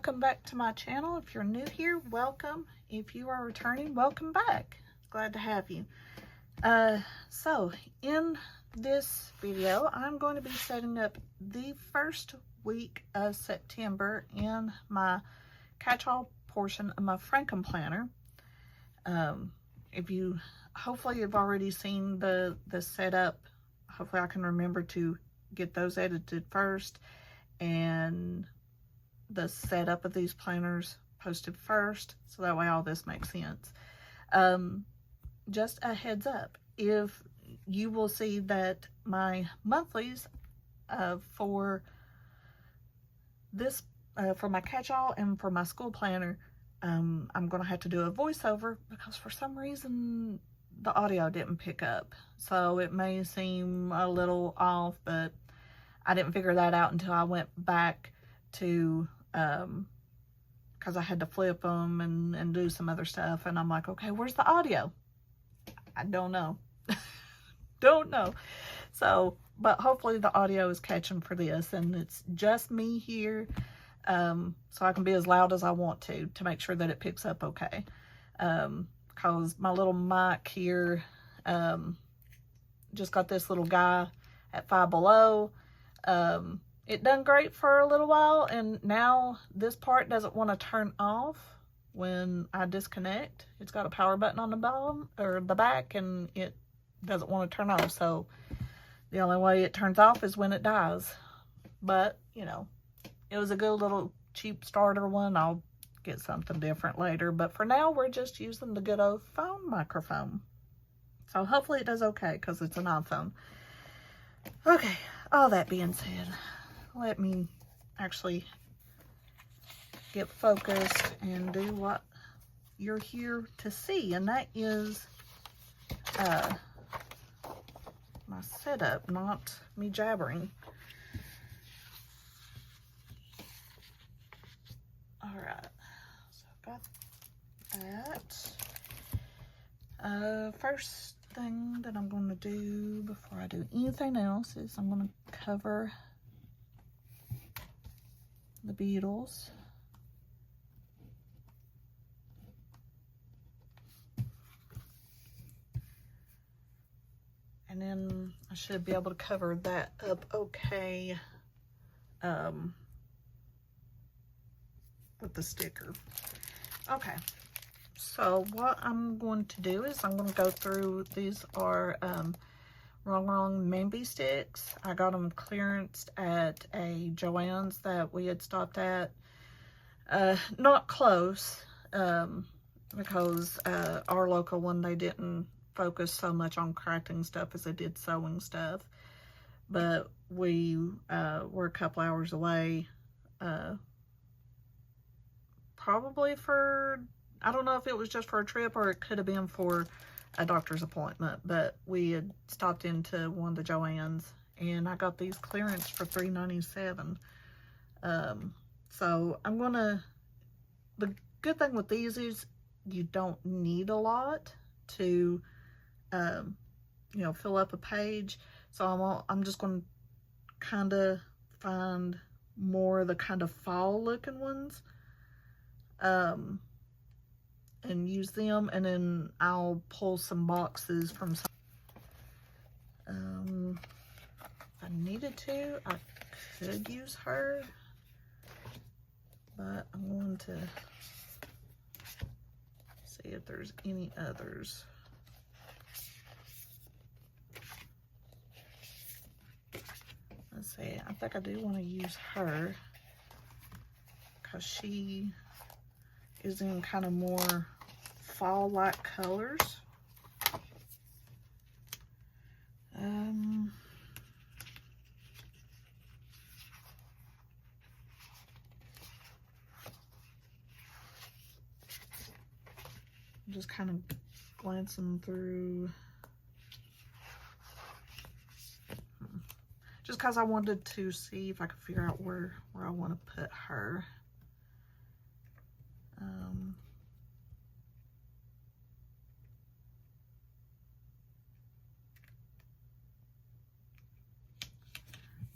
welcome back to my channel. If you're new here, welcome. If you are returning, welcome back. Glad to have you. So in this video, I'm going to be setting up the first week of September in my catch-all portion of my Frankenplanner. If you, hopefully you've already seen the setup. Hopefully I can remember to get those edited first and the setup of these planners posted first, so that way all this makes sense. Just a heads up, if you will see that my monthlies for this for my catch-all and for my school planner, I'm gonna have to do a voiceover because for some reason the audio didn't pick up, so it may seem a little off, but I didn't figure that out until I went back to because I had to flip them and do some other stuff, and I'm like, okay, where's the audio? I don't know. Don't know. So, but hopefully the audio is catching for this, and it's just me here, so I can be as loud as I want to make sure that it picks up okay. Because my little mic here just got this little guy at 5 Below. It done great for a little while, and now this part doesn't want to turn off when I disconnect. It's got a power button on the bottom or the back, and it doesn't want to turn off. So the only way it turns off is when it dies. But you know, it was a good little cheap starter one. I'll get something different later, but for now we're just using the good old phone microphone. So hopefully it does okay because it's an iPhone. Okay, all that being said, let me actually get focused and do what you're here to see, and that is my setup, not me jabbering. All right, so I've got that. First thing that I'm going to do before I do anything else is I'm going to cover the beetles. And then I should be able to cover that up okay with the sticker. Okay, so what I'm going to do is I'm going to go through, these are Wrong Mamby sticks. I got them clearanced at a Joann's that we had stopped at. Not close, because our local one, they didn't focus so much on crafting stuff as they did sewing stuff. But we were a couple hours away, probably for, I don't know if it was just for a trip or it could have been for a doctor's appointment, but we had stopped into one of the Joann's and I got these clearance for $3.97. So I'm gonna, the good thing with these is you don't need a lot to you know, fill up a page. So I'm just going to kind of find more of the kind of fall looking ones and use them, and then I'll pull some boxes from some, if I needed to, I could use her, but I'm going to see if there's any others. Let's see, I think I do want to use her because she is in kind of more fall-like colors. Just kind of glancing through, just because I wanted to see if I could figure out where I want to put her. I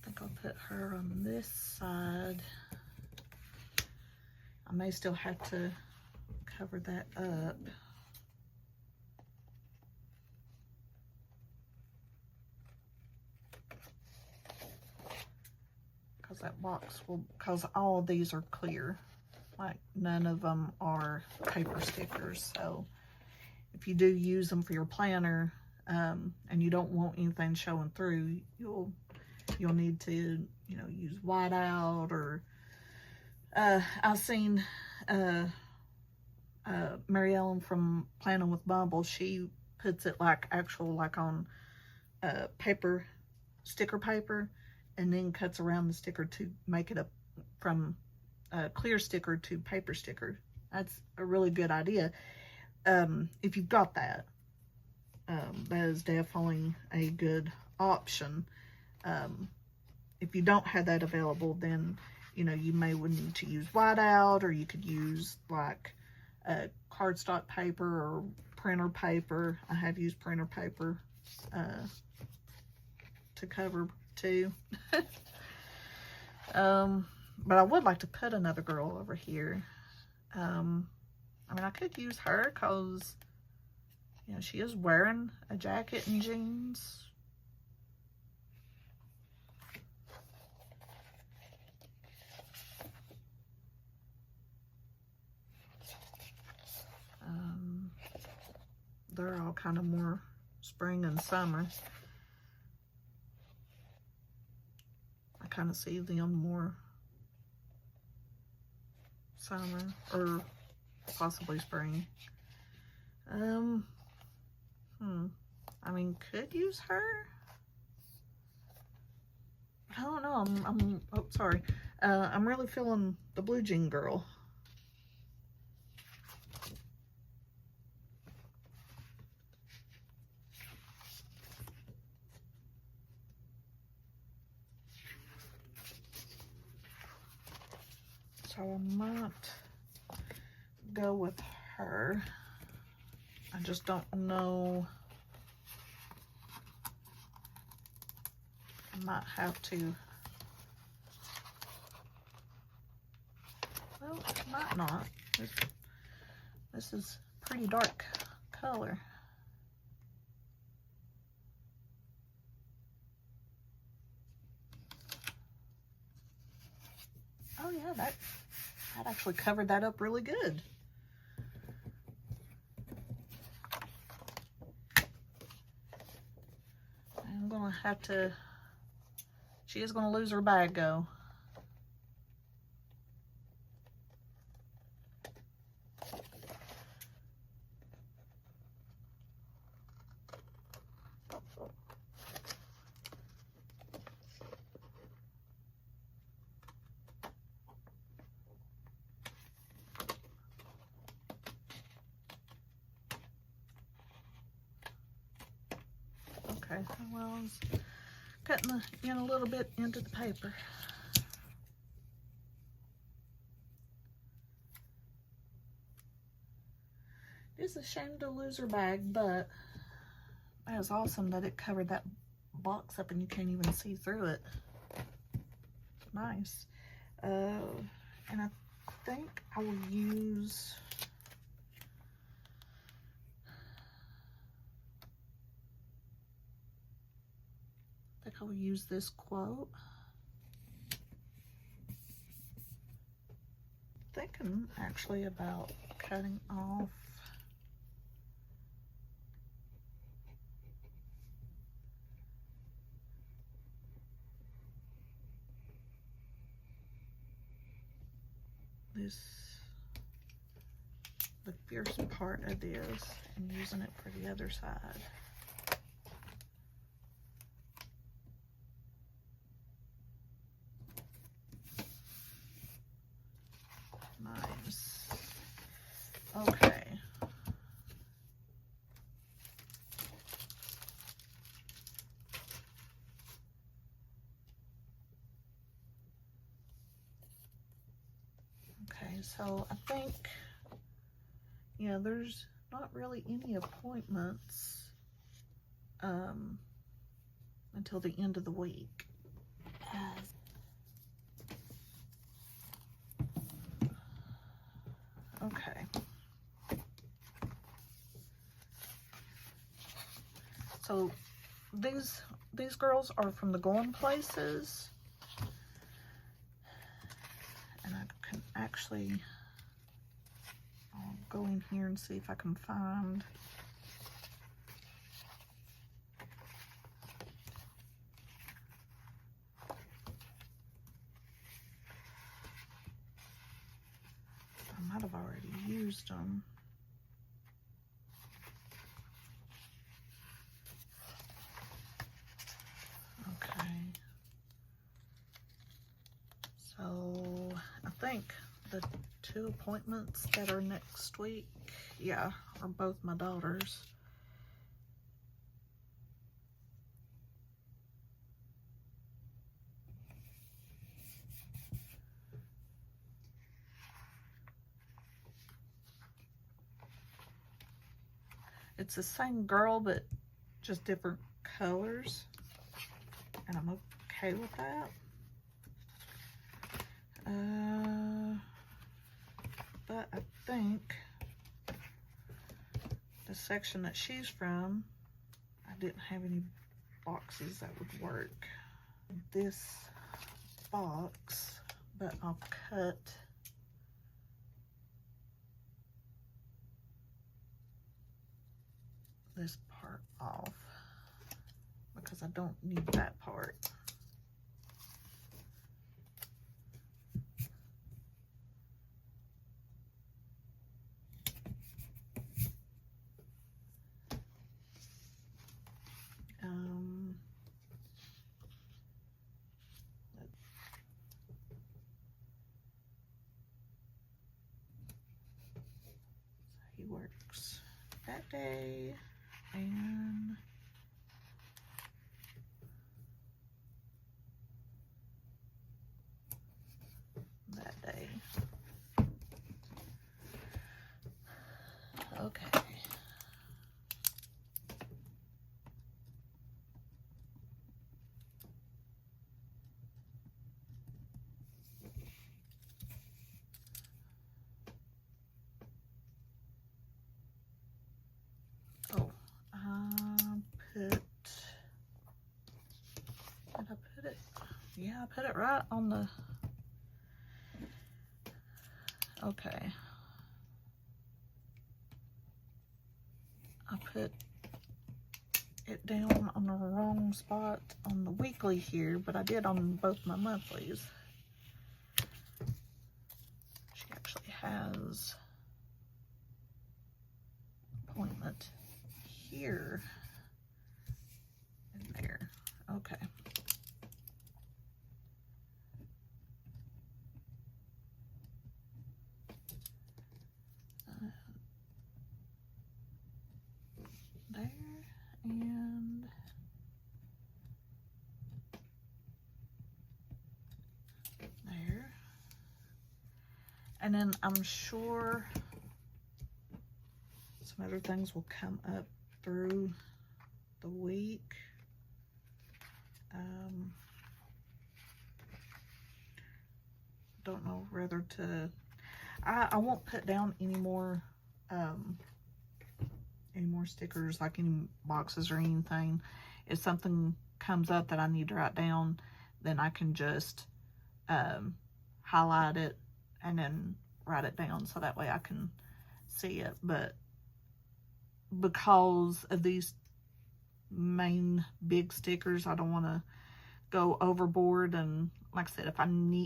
think I'll put her on this side. may still have to cover that up. Because that box will, because all of these are clear. Like none of them are paper stickers. So if you do use them for your planner, and you don't want anything showing through, you'll need to, you know, use whiteout, or I've seen Mary Ellen from Planning with Bumble, she puts it like actual, like on paper, sticker paper, and then cuts around the sticker to make it from clear sticker to paper sticker. That's a really good idea. If you've got that, that is definitely a good option. If you don't have that available, then, you know, you may would need to use whiteout, or you could use like cardstock paper or printer paper. I have used printer paper to cover too. But I would like to put another girl over here. I mean, I could use her because, you know, she is wearing a jacket and jeans. They're all kind of more spring and summer. I kind of see them more summer, or possibly spring. I mean, could use her. I don't know. Oh, sorry. I'm really feeling the blue jean girl. So I might go with her. I just don't know. I might have to. Well, might not. This is pretty dark color. Oh yeah, that actually covered that up really good. I'm gonna have to, she is gonna lose her bag though. Okay, well, I was cutting in a little bit into the paper. It's a shame to lose her bag, but that was awesome that it covered that box up and you can't even see through it. Nice. And I think I will use, this quote. Thinking actually about cutting off the fierce part of this and using it for the other side. Nice. Okay. Okay, so I think, yeah, there's not really any appointments until the end of the week. these girls are from the Going Places. And I can actually, I'll go in here and see if I can find. I might have already used them. Okay. So I think the 2 appointments that are next week, yeah, are both my daughters. It's the same girl, but just different colors. And I'm okay with that. But I think the section that she's from, I didn't have any boxes that would work. This box, but I'll cut this part off because I don't need that part. He works that day and that day. Okay. Oh, did I put it? Yeah, I put it right on the, okay. I put it down on the wrong spot on the weekly here, but I did on both my monthlies. She actually has appointment here and there. Okay. There and there. And then I'm sure some other things will come up through the week. Don't know whether to, I won't put down any more stickers, like any boxes or anything. If something comes up that I need to write down, then I can just highlight it and then write it down so that way I can see it. But because of these main big stickers, I don't want to go overboard. And like I said,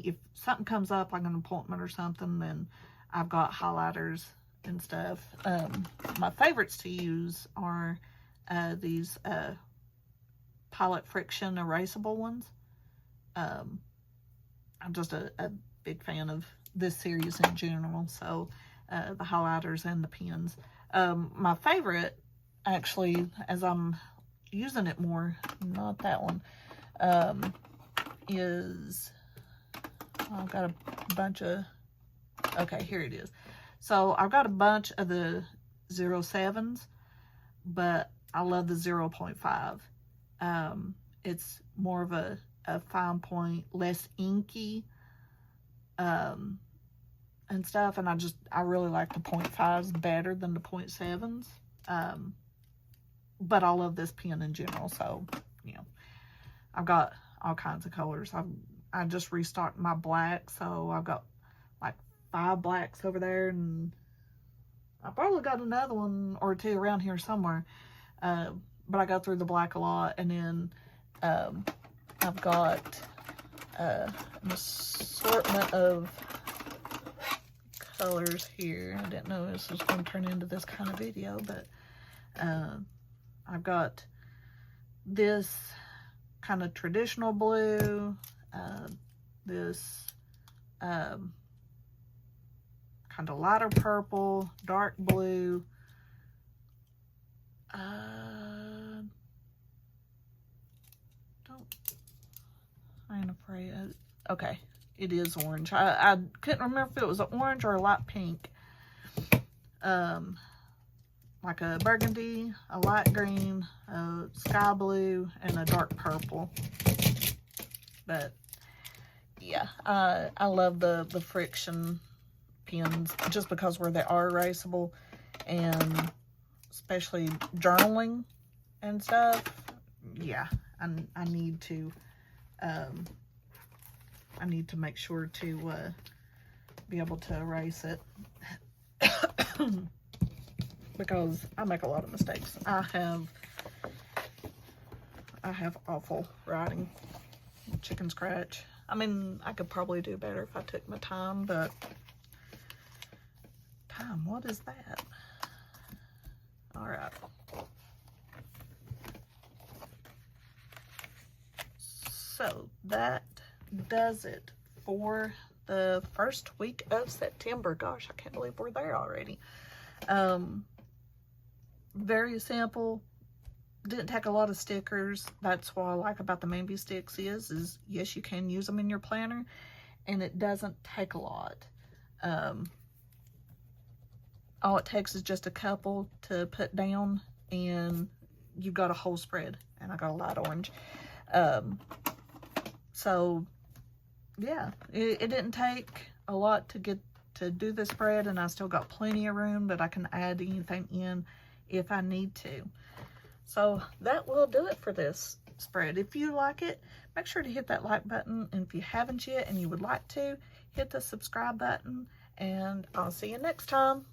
if something comes up like an appointment or something, then I've got highlighters and stuff. My favorites to use are these Pilot Friction erasable ones. I'm just a big fan of this series in general, so the highlighters and the pens. My favorite, actually, as I'm using it more, not that one, is, I've got a bunch of, okay, here it is. So I've got a bunch of the 07s, but I love the 0.5. It's more of a fine point, less inky, and stuff. And I really like the 0.5s better than the 0.7s. But I love this pen in general. So I've got all kinds of colors. I just restocked my black, so I've got like 5 blacks over there, and I probably got another one or two around here somewhere. But I go through the black a lot, and then I've got an assortment of colors here. I didn't know this was going to turn into this kind of video, but I've got this kind of traditional blue, this kind of lighter purple, dark blue, I ain't afraid of, okay, it is orange. I couldn't remember if it was an orange or a light pink. Like a burgundy, a light green, a sky blue, and a dark purple. But yeah, I love the friction pens just because where they are erasable, and especially journaling and stuff. Yeah, I need to make sure to be able to erase it. Because I make a lot of mistakes. I have awful writing. Chicken scratch. I mean, I could probably do better if I took my time, but time, what is that? All right. So that does it for the first week of September. Gosh, I can't believe we're there already. Very simple. Didn't take a lot of stickers. That's what I like about the Mamby sticks is yes, you can use them in your planner, and it doesn't take a lot. All it takes is just a couple to put down, and you've got a whole spread. And I got a light orange. So yeah, it didn't take a lot to get to do the spread, and I still got plenty of room that I can add anything in if I need to. So that will do it for this spread. If you like it, make sure to hit that like button, and if you haven't yet and you would like to, hit the subscribe button, and I'll see you next time.